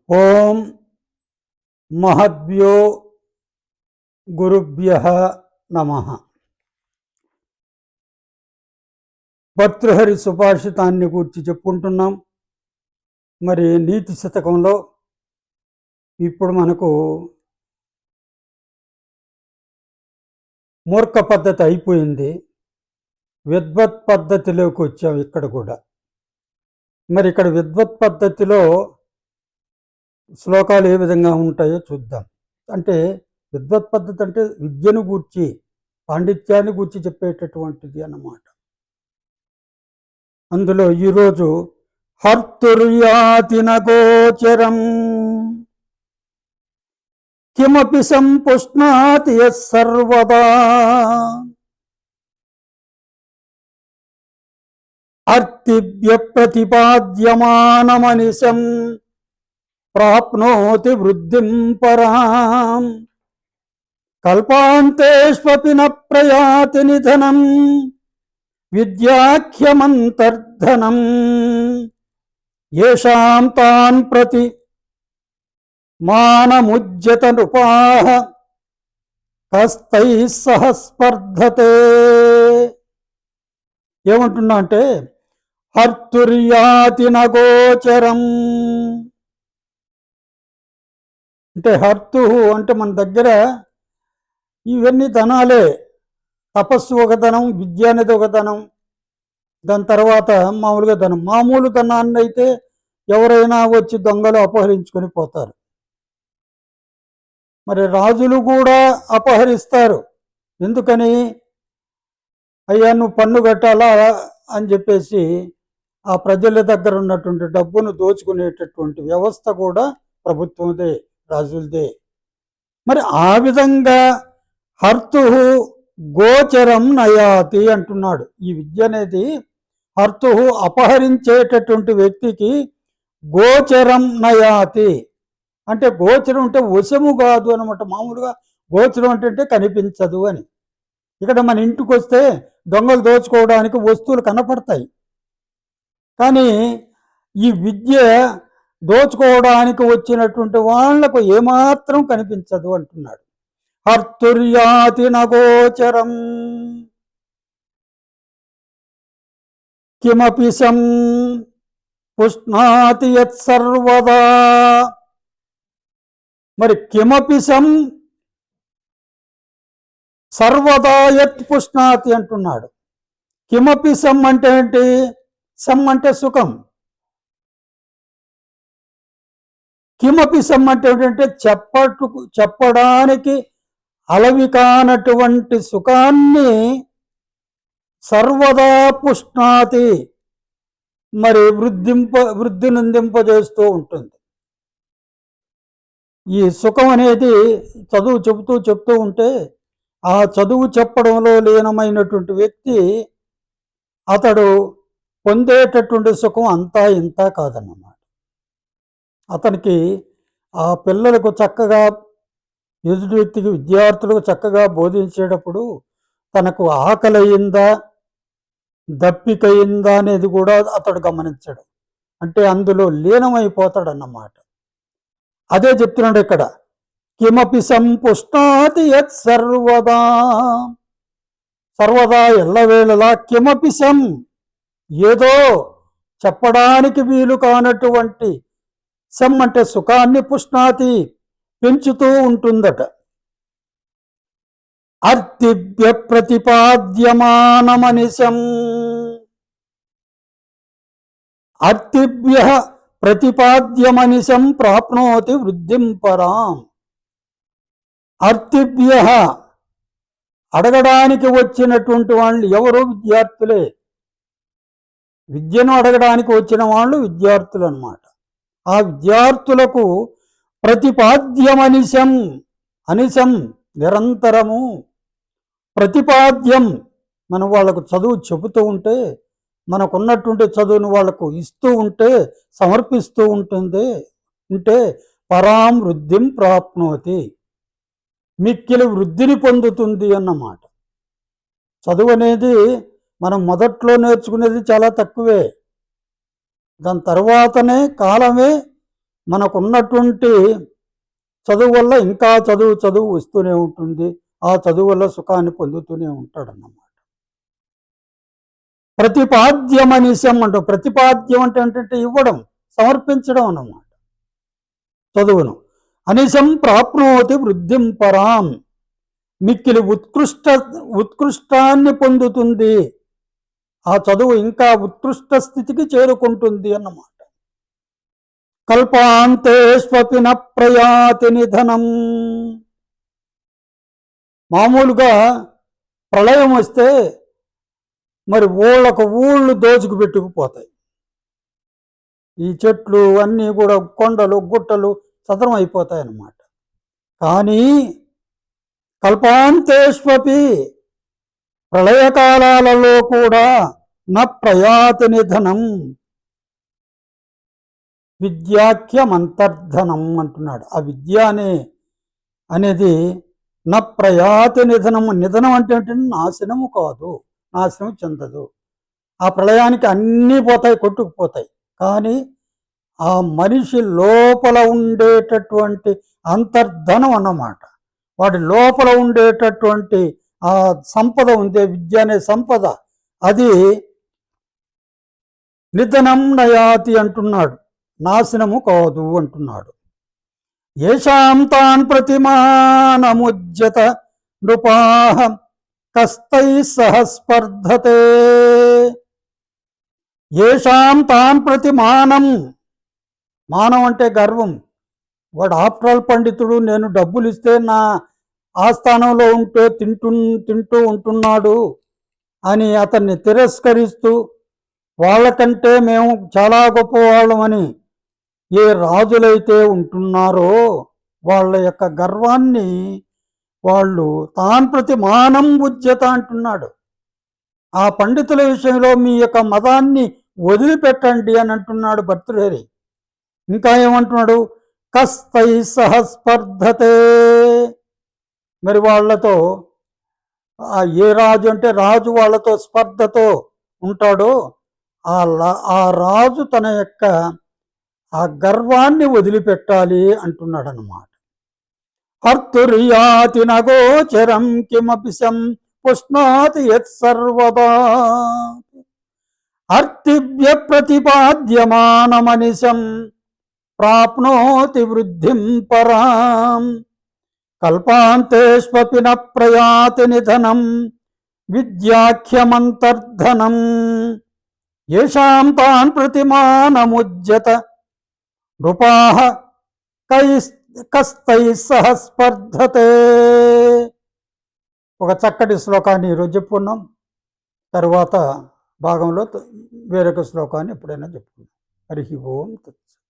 ఓం మహద్భ్యో గురుభ్యః నమః. భర్తృహరి సుభాషితాన్ని గురించి చెప్పుకుంటున్నాం. మరి నీతి శతకంలో ఇప్పుడు మనకు మూర్ఖ పద్ధతి అయిపోయింది, విద్వత్ పద్ధతిలోకి వచ్చాం. ఇక్కడ కూడా మరి ఇక్కడ విద్వత్ పద్ధతిలో శ్లోకాలు ఏ విధంగా ఉంటాయో చూద్దాం. అంటే విద్వత్ పద్ధతి అంటే విద్యను గూర్చి, పాండిత్యాన్ని గూర్చి చెప్పేటటువంటిది అన్నమాట. అందులో ఈరోజు హర్తుర్యాతిన గోచరం కిమపి సంపుష్ణాతి సర్వదా అర్తిభ్య ప్రతిపాద్యమానమనిశం ప్రాప్నోతి వృద్ధిం పరాం కల్పాంతేష్వపి న ప్రయాతి నిధనం విద్యాఖ్యమంతర్ధనం యేషాం తాన్ ప్రతి మానముజ్యత నృపాః కస్తైః సహ స్పర్ధతే. ఏమంటున్నా అంటే హర్తుర్యాతి నగోచరం అంటే హర్తు అంటే మన దగ్గర ఇవన్నీ ధనాలే. తపస్సు ఒక ధనం, విద్య అనేది ఒక ధనం, దాని తర్వాత మామూలుగా ధనం. మామూలు ధనాన్ని అయితే ఎవరైనా వచ్చి దొంగలు అపహరించుకొని పోతారు. మరి రాజులు కూడా అపహరిస్తారు. ఎందుకని? అయ్యా నువ్వు పన్ను కట్టాలా అని చెప్పేసి ఆ ప్రజల దగ్గర ఉన్నటువంటి డబ్బును దోచుకునేటటువంటి వ్యవస్థ కూడా ప్రభుత్వందే, రాజులదే. మరి ఆ విధంగా హర్తు గోచరం నయాతి అంటున్నాడు. ఈ విద్య అనేది హర్తు అపహరించేటటువంటి వ్యక్తికి గోచరం నయాతి అంటే గోచరం అంటే వశము కాదు అనమాట. మామూలుగా గోచరం అంటే కనిపించదు అని. ఇక్కడ మన ఇంటికి వస్తే దొంగలు దోచుకోవడానికి వస్తువులు కనపడతాయి, కానీ ఈ విద్య దోచుకోవడానికి వచ్చినటువంటి వాళ్లకు ఏమాత్రం కనిపించదు అంటున్నాడు. హర్తుర్యాతి నగోచరం కిమపి సం పుష్ణాతి యత్సర్వదా. మరి కిమపి సం సర్వదా యత్ పుష్ణాతి అంటున్నాడు. కిమపి సం అంటే ఏంటి? సం అంటే సుఖం. కిమపి సం అంటే ఏంటంటే చెప్పడానికి అలవి కానటువంటి సుఖాన్ని సర్వదా పుష్ణాతి మరి వృద్ధి నందింపజేస్తూ ఉంటుంది. ఈ సుఖం అనేది చదువు చెప్తూ ఉంటే ఆ చదువు చెప్పడంలో లీనమైనటువంటి వ్యక్తి అతడు పొందేటటువంటి సుఖం అంతా ఇంత కాదన్నమాట. అతనికి ఆ పిల్లలకు చక్కగా, ఎదుటి వ్యక్తికి, విద్యార్థులకు చక్కగా బోధించేటప్పుడు తనకు ఆకలయిందా, దప్పికయిందా అనేది కూడా అతడు గమనించడు. అంటే అందులో లీనమైపోతాడన్నమాట. అదే చెప్తున్నాడు ఇక్కడ. కిమపి సంపుష్ణాతి యత్ సర్వదా, సర్వదా ఎల్లవేళలా. కిమపి సం ఏదో చెప్పడానికి వీలు కానటువంటి, సం అంటే సుఖాన్ని, పుష్ణాతి పెంచుతూ ఉంటుందట. అర్తిభ్య ప్రతిపాద్యమానమనిశం, అర్తిభ్య ప్రతిపాద్యమనిశం ప్రాప్నోతి వృద్ధిం పరాం. అర్తిభ్య అడగడానికి వచ్చినటువంటి వాళ్ళు ఎవరు? విద్యార్థులే. విద్యను అడగడానికి వచ్చిన వాళ్ళు విద్యార్థులు అన్నమాట. ఆ విద్యార్థులకు ప్రతిపాద్యమనిశం, అనిశం నిరంతరము, ప్రతిపాద్యం మనం వాళ్ళకు చదువు చెబుతూ ఉంటే, మనకున్నటువంటి చదువును వాళ్లకు ఇస్తూ ఉంటే, సమర్పిస్తూ ఉంటే పరాం వృద్ధిం ప్రాప్నోతి, మిక్కిలి వృద్ధిని పొందుతుంది అన్నమాట. చదువు అనేది మనం మొదట్లో నేర్చుకునేది చాలా తక్కువే. దాని తర్వాతనే కాలమే మనకున్నటువంటి చదువు వల్ల ఇంకా చదువు వస్తూనే ఉంటుంది. ఆ చదువు వల్ల సుఖాన్ని పొందుతూనే ఉంటాడన్నమాట. ప్రతిపాద్యమనిశం అంటూ, ప్రతిపాద్యం అంటే ఏంటంటే ఇవ్వడం, సమర్పించడం అన్నమాట చదువును. అనిశం ప్రాప్నోతి వృద్ధిం పరాం, మిక్కిలి ఉత్కృష్టాన్ని పొందుతుంది. ఆ చదువు ఇంకా ఉత్కృష్ట స్థితికి చేరుకుంటుంది అన్నమాట. కల్పాంతేష్వపి న ప్రయాతి నిధనం. మామూలుగా ప్రళయం వస్తే మరి ఊళ్ళు దోచుకు పెట్టుకుపోతాయి. ఈ చెట్లు అన్నీ కూడా కొండలు గుట్టలు సదరం అయిపోతాయి అన్నమాట. కానీ కల్పాంతేష్వపి, ప్రళయకాలాలలో కూడా న ప్రయాతి నిధనం, విద్యాఖ్యమంతర్ధనం అంటున్నాడు. ఆ విద్య అనేది న ప్రయాతి నిధనము. నిధనం అంటే నాశనము కాదు, నాశనం చెందదు. ఆ ప్రళయానికి అన్నీ పోతాయి, కొట్టుకుపోతాయి. కానీ ఆ మనిషి లోపల ఉండేటటువంటి అంతర్ధనం అన్నమాట, వాడి లోపల ఉండేటటువంటి ఆ సంపద ఉందే, విద్య అనే సంపద, అది నిధనం నయాతి అంటున్నాడు, నాశనము కాదు అంటున్నాడు. ఏషాం తాన్ ప్రతిమానముజ్యత నృపాః కస్తై సహ స్పర్ధతే. ఏషాం తాన్ ప్రతిమానం, మానం అంటే గర్వం. వాడు ఆఫ్టర్ పండితుడు, నేను డబ్బులు ఇస్తే నా ఆస్థానంలో ఉంటే తింటూ ఉంటున్నాడు అని అతన్ని తిరస్కరిస్తూ, వాళ్ళకంటే మేము చాలా గొప్పవాళ్ళమని ఏ రాజులైతే ఉంటున్నారో వాళ్ళ యొక్క గర్వాన్ని వాళ్ళు తాన్ ప్రతి మానం ఉజ్జత అంటున్నాడు. ఆ పండితుల విషయంలో మీ యొక్క మతాన్ని వదిలిపెట్టండి అని అంటున్నాడు భర్తృహరి. ఇంకా ఏమంటున్నాడు, కస్తై సహ స్పర్ధతే. మరి వాళ్ళతో ఏ రాజు అంటే రాజు వాళ్ళతో స్పర్ధతో ఉంటాడో ఆ రాజు తన యొక్క ఆ గర్వాన్ని వదిలిపెట్టాలి అంటున్నాడు అన్నమాట. హర్తుర్యాతి నగోచరం కిమపిశం పుష్ణాతి యత్సర్వదా, అర్తివ్య ప్రతిపాద్యమానమనిశం ప్రాప్నోతి వృద్ధిం పరాం. కల్పాంతేష్వపి న ప్రయాతి నిధనం విద్యాఖ్యమంతర్ధనం. ఏషాం తాన్ ప్రతిమానముజ్యత నృపాః కస్తై సహ స్పర్ధతే. ఒక చక్కటి శ్లోకాన్ని ఈరోజు చెప్పుకున్నాం. తరువాత భాగంలో వేరొక శ్లోకాన్ని ఎప్పుడైనా చెప్పుకున్నాం. హరి ఓం తత్సత్.